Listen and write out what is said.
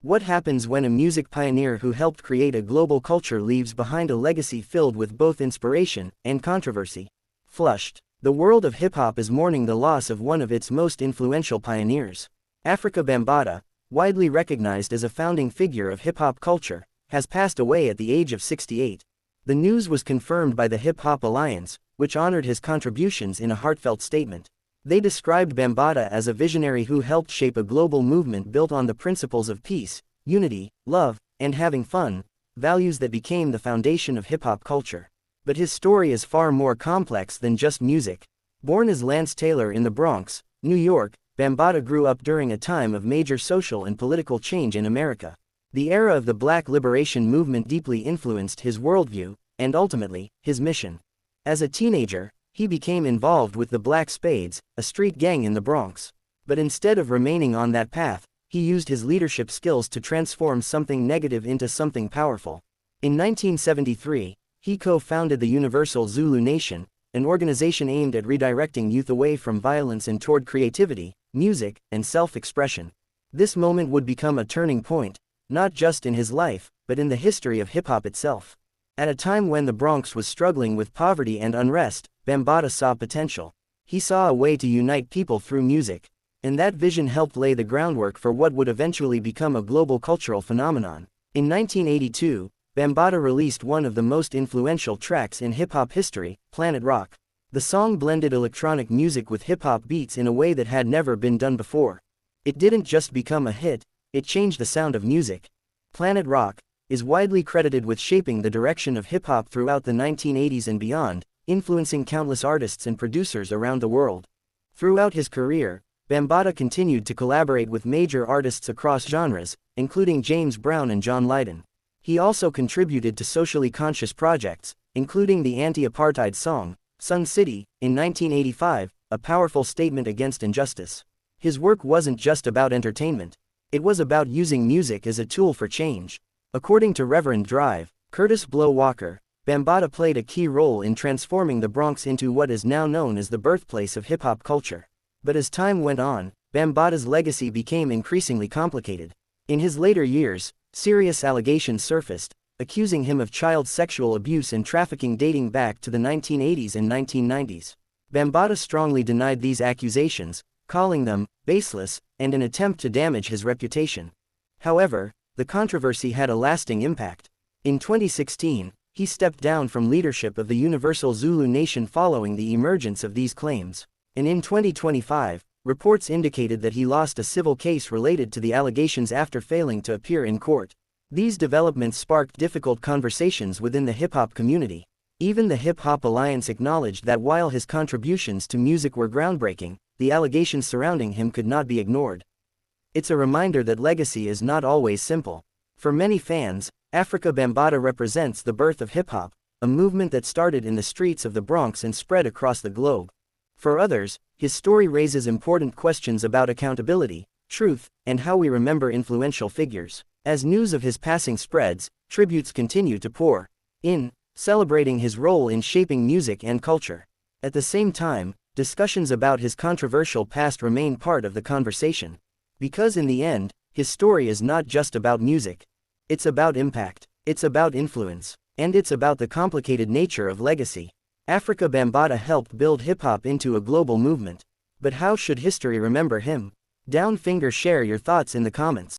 What happens when a music pioneer who helped create a global culture leaves behind a legacy filled with both inspiration and controversy? Flushed. The world of hip-hop is mourning the loss of one of its most influential pioneers. Afrika Bambaataa, widely recognized as a founding figure of hip-hop culture, has passed away at the age of 68. The news was confirmed by the Hip Hop Alliance, which honored his contributions in a heartfelt statement. They described Bambaataa as a visionary who helped shape a global movement built on the principles of peace, unity, love, and having fun, values that became the foundation of hip-hop culture. But his story is far more complex than just music. Born as Lance Taylor in the Bronx, New York, Bambaataa grew up during a time of major social and political change in America. The era of the Black liberation movement deeply influenced his worldview, and ultimately, his mission. As a teenager, he became involved with the Black Spades, a street gang in the Bronx. But instead of remaining on that path, he used his leadership skills to transform something negative into something powerful. In 1973, he co-founded the Universal Zulu Nation, an organization aimed at redirecting youth away from violence and toward creativity, music, and self-expression. This moment would become a turning point, not just in his life, but in the history of hip-hop itself. At a time when the Bronx was struggling with poverty and unrest, Bambaataa saw potential. He saw a way to unite people through music. And that vision helped lay the groundwork for what would eventually become a global cultural phenomenon. In 1982, Bambaataa released one of the most influential tracks in hip-hop history, Planet Rock. The song blended electronic music with hip-hop beats in a way that had never been done before. It didn't just become a hit, it changed the sound of music. Planet Rock is widely credited with shaping the direction of hip-hop throughout the 1980s and beyond, influencing countless artists and producers around the world. Throughout his career, Bambaataa continued to collaborate with major artists across genres, including James Brown and John Lydon. He also contributed to socially conscious projects, including the anti-apartheid song, Sun City, in 1985, a powerful statement against injustice. His work wasn't just about entertainment. It was about using music as a tool for change. According to Reverend Drive, Curtis Blow Walker, Bambaataa played a key role in transforming the Bronx into what is now known as the birthplace of hip-hop culture. But as time went on, Bambaataa's legacy became increasingly complicated. In his later years, serious allegations surfaced, accusing him of child sexual abuse and trafficking dating back to the 1980s and 1990s. Bambaataa strongly denied these accusations, calling them baseless and an attempt to damage his reputation. However, the controversy had a lasting impact. In 2016, he stepped down from leadership of the Universal Zulu Nation following the emergence of these claims. And in 2025, reports indicated that he lost a civil case related to the allegations after failing to appear in court. These developments sparked difficult conversations within the hip-hop community. Even the Hip Hop Alliance acknowledged that while his contributions to music were groundbreaking, the allegations surrounding him could not be ignored. It's a reminder that legacy is not always simple. For many fans, Afrika Bambaataa represents the birth of hip-hop, a movement that started in the streets of the Bronx and spread across the globe. For others, his story raises important questions about accountability, truth, and how we remember influential figures. As news of his passing spreads, tributes continue to pour in, celebrating his role in shaping music and culture. At the same time, discussions about his controversial past remain part of the conversation. Because in the end, his story is not just about music. It's about impact, it's about influence, and it's about the complicated nature of legacy. Afrika Bambaataa helped build hip-hop into a global movement. But how should history remember him? Share your thoughts in the comments.